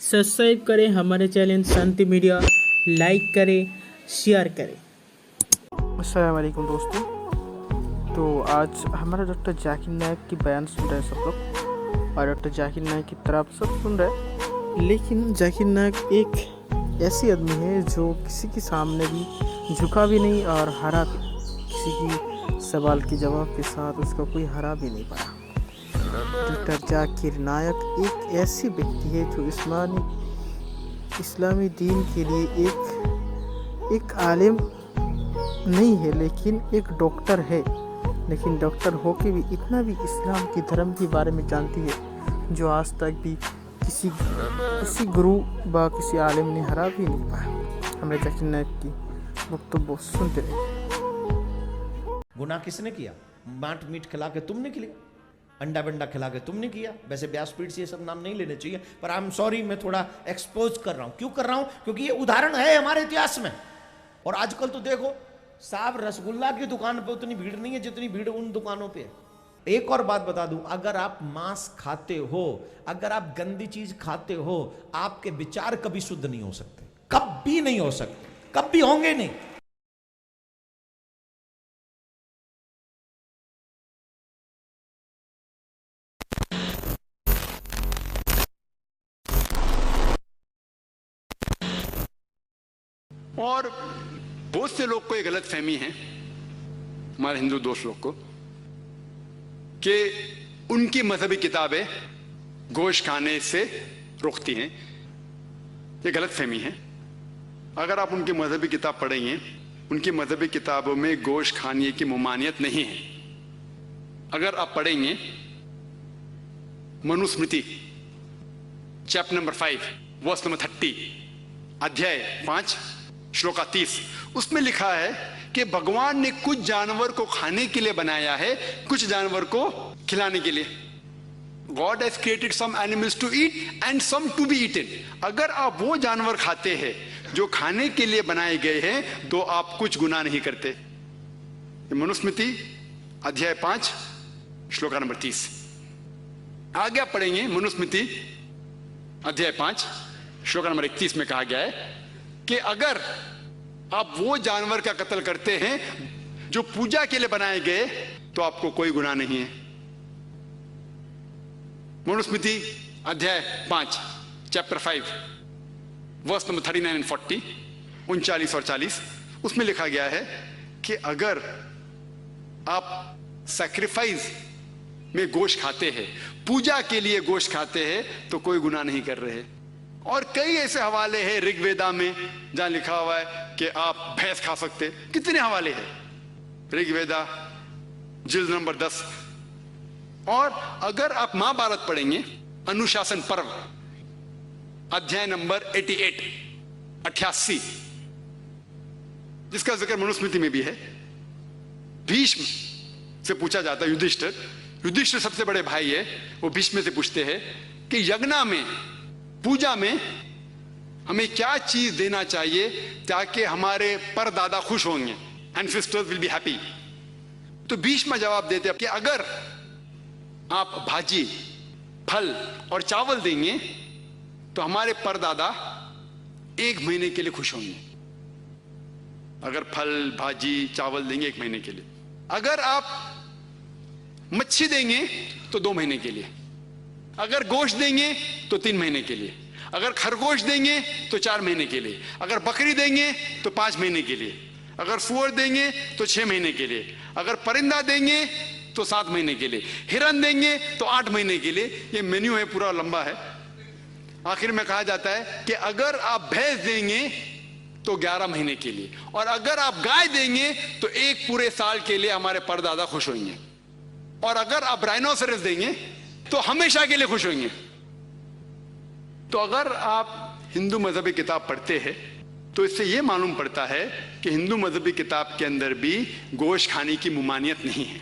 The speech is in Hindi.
सब्सक्राइब करें हमारे चैनल शांति मीडिया, लाइक करें, शेयर करें। अस्सलाम वालेकुम दोस्तों। तो आज हमारा डॉक्टर जाकिर नायक की बयान सुन रहे हैं सब लोग, और डॉक्टर जाकिर नायक की तरफ सब सुन रहे हैं। लेकिन जाकिर नायक एक ऐसी आदमी है जो किसी के सामने भी झुका भी नहीं और हरा भी, किसी की सवाल के जवाब के साथ उसका कोई हरा भी नहीं पाया। डॉक्टर जाकिर नायक एक ऐसी व्यक्ति है जो इस्लामी दीन के लिए एक आलिम नहीं है, लेकिन एक डॉक्टर है। लेकिन डॉक्टर होके भी इतना भी इस्लाम के धर्म के बारे में जानती है जो आज तक भी किसी गुरु व किसी आलिम ने हरा भी नहीं पाया। हमें जाकिर नायक की वक्तव्य सुनते रहे। गुनाह किसने किया? मांट मीट खिला के तुमने किया, अंडा बंडा खिला के तुमने किया। वैसे व्यासपीठ से ये सब नाम नहीं लेने चाहिए, पर आई एम सॉरी, मैं थोड़ा एक्सपोज कर रहा हूं। क्यों कर रहा हूं? क्योंकि ये उदाहरण है हमारे इतिहास में। और आजकल तो देखो साहब, रसगुल्ला की दुकान पे उतनी भीड़ नहीं है जितनी भीड़ उन दुकानों पे है। एक और बात बता दूं, अगर आप मांस खाते हो, अगर आप गंदी चीज खाते हो, आपके विचार कभी शुद्ध नहीं हो सकते, कभी नहीं हो सकते, कभी होंगे नहीं। और बहुत से लोग को ये गलत फहमी है, हमारे हिंदू दोस्त लोग को, कि उनकी मजहबी किताबें गोश्त खाने से रोकती हैं। ये गलत फहमी है। अगर आप उनकी मजहबी किताब पढ़ेंगे, उनकी मजहबी किताबों में गोश्त खाने की ममानियत नहीं है। अगर आप पढ़ेंगे Manusmriti chapter number 5 verse number 30, अध्याय 5 श्लोका 30, उसमें लिखा है कि भगवान ने कुछ जानवर को खाने के लिए बनाया है, कुछ जानवर को खिलाने के लिए। God has created some animals to eat and some to be eaten. अगर आप वो जानवर खाते हैं जो खाने के लिए बनाए गए हैं, तो आप कुछ गुनाह नहीं करते। मनुस्मृति अध्याय 5 श्लोका नंबर 30। आगे आप पढ़ेंगे मनुस्मृति अध्याय 5 श्लोका नंबर 31 में कहा गया है कि अगर आप वो जानवर का कत्ल करते हैं जो पूजा के लिए बनाए गए, तो आपको कोई गुनाह नहीं है। मनुस्मृति अध्याय 5 चैप्टर 5 वर्स नंबर 39 एंड 40, 39 और 40, उसमें लिखा गया है कि अगर आप सैक्रिफाइस में गोश्त खाते हैं, पूजा के लिए गोश्त खाते हैं, तो कोई गुनाह नहीं कर रहे। और कई ऐसे हवाले हैं ऋग्वेदा में जहां लिखा हुआ है कि आप भैंस खा सकते। कितने हवाले हैं ऋग्वेदा जिल्द नंबर 10। और अगर आप महाभारत पढ़ेंगे, अनुशासन पर्व अध्याय नंबर 88, जिसका जिक्र मनुस्मृति में भी है, भीष्म से पूछा जाता है, युधिष्ठिर सबसे बड़े भाई है, वो भीष्म से पूछते हैं कि यज्ञ में, पूजा में हमें क्या चीज देना चाहिए ताकि हमारे परदादा खुश होंगे, एंसेस्टर्स विल बी हैप्पी। तो भीष्म जवाब देते हैं कि अगर आप भाजी, फल और चावल देंगे तो हमारे परदादा 1 महीने के लिए खुश होंगे। अगर फल, भाजी, चावल देंगे 1 महीने के लिए। अगर आप मच्छी देंगे तो 2 महीने के लिए। अगर गोश्त देंगे तो 3 महीने के लिए। अगर खरगोश देंगे तो 4 महीने के लिए। अगर बकरी देंगे तो 5 महीने के लिए। अगर सुअर देंगे तो 6 महीने के लिए। अगर परिंदा देंगे तो 7 महीने के लिए। हिरन देंगे तो 8 महीने के लिए। ये मेन्यू है, पूरा लंबा है। आखिर में कहा जाता है कि अगर आप भैंस देंगे तो 11 महीने के लिए, और अगर आप गाय देंगे तो 1 पूरे साल के लिए हमारे परदादा खुश होंगे, और अगर आप राइनोसरस देंगे तो हमेशा के लिए खुश होंगे। तो अगर आप हिंदू मजहबी किताब पढ़ते हैं तो इससे यह मालूम पड़ता है कि हिंदू मजहबी किताब के अंदर भी गोश्त खाने की ममानियत नहीं है।